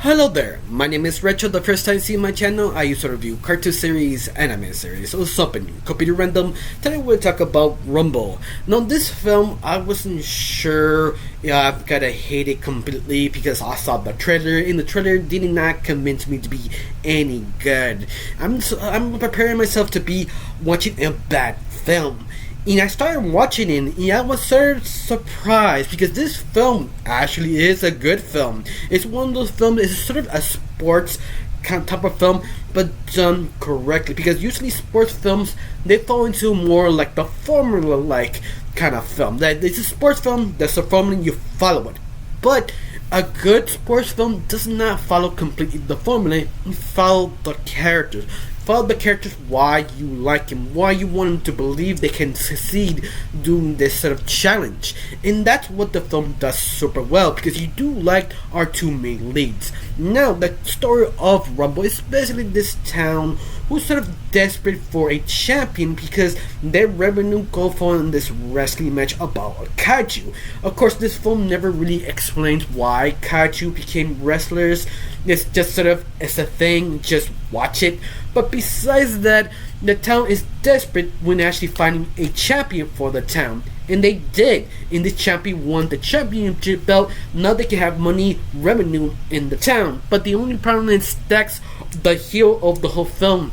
Hello there, my name is Retro. The first time seeing my channel, I used to review cartoon series, anime series, or something completely random. Today we'll talk about Rumble. Now this film, I wasn't sure, I've gotta hate it completely because I saw the trailer, and the trailer did not convince me to be any good. I'm preparing myself to be watching a bad film. And I started watching it, and I was sort of surprised because this film actually is a good film. It's one of those films. It's sort of a sports kind of type of film, but done correctly. Because usually sports films, they fall into more like the formula-like kind of film. That it's a sports film. That's a formula, you follow it. But a good sports film does not follow completely the formula. You follow the characters. Follow the characters, why you like them, why you want them to believe they can succeed doing this sort of challenge. And that's what the film does super well, because you do like our two main leads. Now, the story of Rumble is basically this town who's sort of desperate for a champion because their revenue goes on this wrestling match about a kaiju. Of course, this film never really explains why kaiju became wrestlers. It's just sort of, it's a thing, just watch it. But besides that, the town is desperate when actually finding a champion for the town. And they did. And the champion won the championship belt. Now they can have money, revenue in the town. But the only problem is Dax, the hero of the whole film,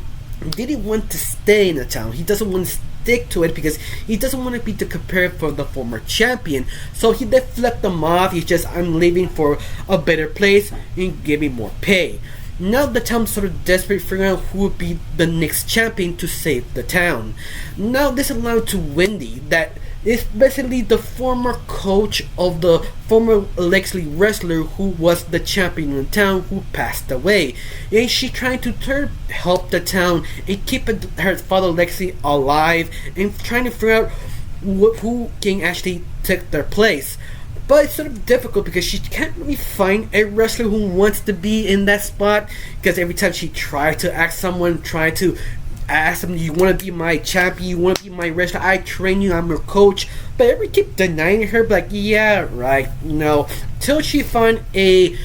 didn't want to stay in the town. He doesn't want to stick to it because he doesn't want to be compared for the former champion. So he left them off. He's just, I'm leaving for a better place and give me more pay. Now the town's sort of desperate, figuring out who would be the next champion to save the town. Now this allowed to Wendy, that is basically the former coach of the former Lexley wrestler who was the champion in town, who passed away. And she trying to help the town and keep her father Lexley alive, and trying to figure out who can actually take their place. But it's sort of difficult because she can't really find a wrestler who wants to be in that spot, because every time she tried to ask someone, try to ask them, you want to be my champion, you want to be my wrestler, I train you, I'm your coach, but everybody keep denying her, like, yeah, right, till she find a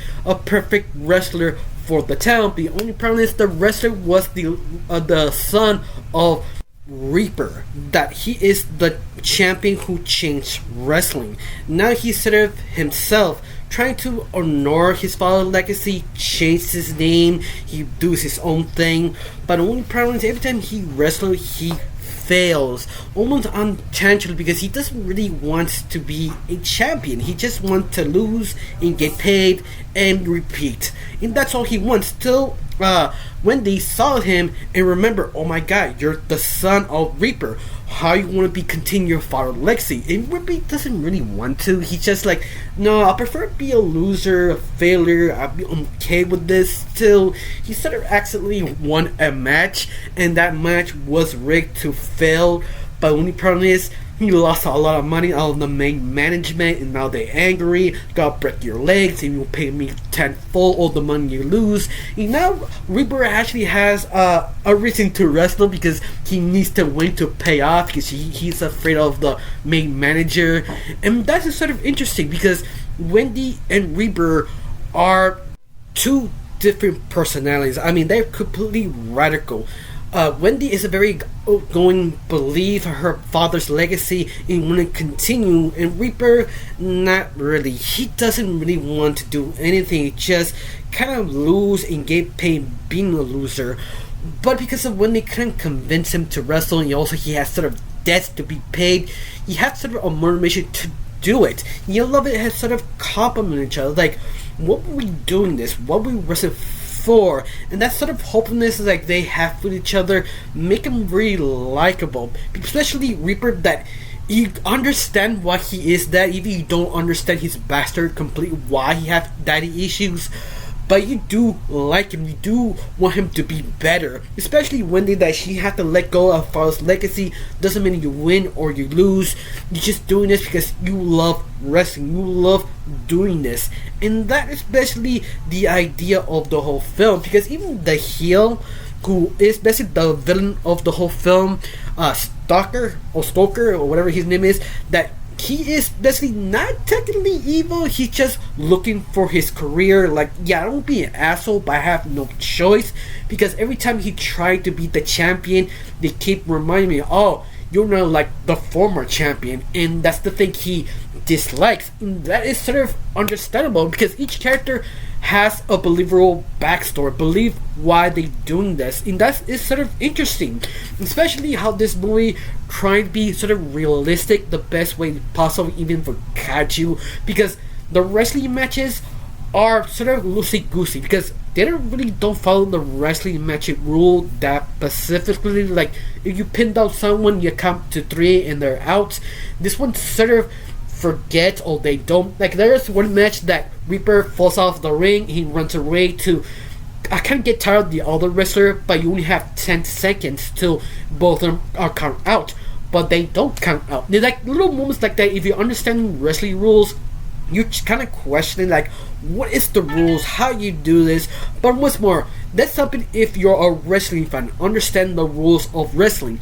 perfect wrestler for the town. The only problem is the wrestler was the son of Reaper, that he is the champion who changed wrestling. Now he's sort of himself trying to honor his father's legacy, change his name, he does his own thing. But the only problem is every time he wrestles, he fails almost unintentionally, because he doesn't really want to be a champion. He just wants to lose and get paid and repeat, and that's all he wants. Till Wendy saw him and remember, oh my god, you're the son of Reaper, how you want to be continue your father legacy? And Wendy doesn't really want to. He's just like, no, I prefer to be a loser, a failure, I'll be okay with this. Till he sort of accidentally won a match, and that match was rigged to fail. But the only problem is he lost a lot of money out of the main management, and now they're angry. Gotta break your legs, and you'll pay me tenfold all the money you lose. And now Reaper actually has a reason to wrestle, because he needs to win to pay off, because he's afraid of the main manager. And that's sort of interesting, because Wendy and Reaper are two different personalities. I mean, they're completely radical. Wendy is a very outgoing, believe her father's legacy and want to continue, and Reaper, not really. He doesn't really want to do anything, he just kind of lose and get paid being a loser. But because of Wendy couldn't convince him to wrestle, and also he has sort of debts to be paid, he has sort of a motivation to do it. You love it, has sort of complement each other, like, what were we doing this? What were we wrestling for? And that sort of hopefulness like they have with each other make him really likable, especially Reaper, that you understand why he is that, even you don't understand his bastard completely, why he has daddy issues, but you do like him, you do want him to be better. Especially Wendy, that she had to let go of father's legacy. Doesn't mean you win or you lose, you're just doing this because you love wrestling, you love doing this. And that is basically the idea of the whole film, because even the heel, who is basically the villain of the whole film, Stoker or whatever his name is, that he is basically not technically evil. He's just looking for his career. Like, yeah, I don't be an asshole, but I have no choice, because every time he tried to be the champion, they keep reminding me, oh, you're not like the former champion, and that's the thing he dislikes. And that is sort of understandable, because each character has a believable backstory, believe why they doing this, and that is sort of interesting, especially how this movie trying to be sort of realistic the best way possible, even for kaiju, because the wrestling matches are sort of loosey goosey, because they don't follow the wrestling match rule that specifically. Like, if you pin down someone, you count to 3 and they're out. This one sort of forget, or they don't. Like, there's one match that Reaper falls off the ring, he runs away to, I can't get tired of the other wrestler, but you only have 10 seconds till both of them are count out, but they don't count out. There's like little moments like that. If you understand wrestling rules, you kind of question like, what is the rules, how you do this. But what's more, that's something, if you're a wrestling fan, understand the rules of wrestling.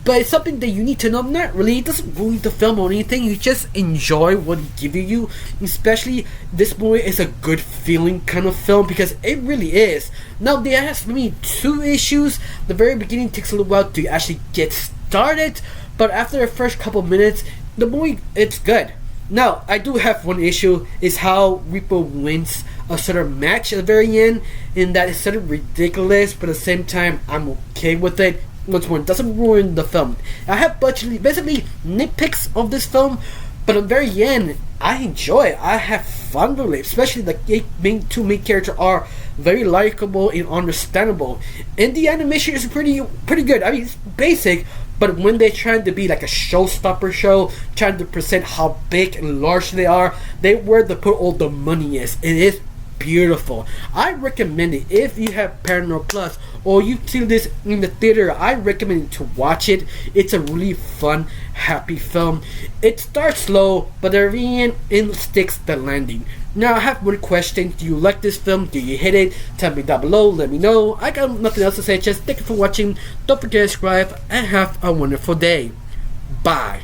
But it's something that you need to know. Not really, it doesn't ruin the film or anything. You just enjoy what it gives you. Especially, this movie is a good feeling kind of film, because it really is. Now, there has maybe 2 issues. The very beginning takes a little while to actually get started, but after the first couple minutes, the movie, it's good. Now, I do have one issue, is how Reaper wins a sort of match at the very end, and that is sort of ridiculous, but at the same time, I'm okay with it. Once more, it doesn't ruin the film. I have basically nitpicks of this film, but at the very end, I enjoy it. I have fun with it, especially the two main characters are very likable and understandable, and the animation is pretty good. I mean, it's basic, but when they're trying to be like a showstopper show, trying to present how big and large they are, they where to put all the money is. It is beautiful. I recommend it if you have Paramount Plus or you see this in the theater. I recommend to watch it. It's a really fun, happy film. It starts slow, but at the end, it sticks the landing. Now, I have one question. Do you like this film? Do you hate it? Tell me down below. Let me know. I got nothing else to say. Just thank you for watching. Don't forget to subscribe and have a wonderful day. Bye.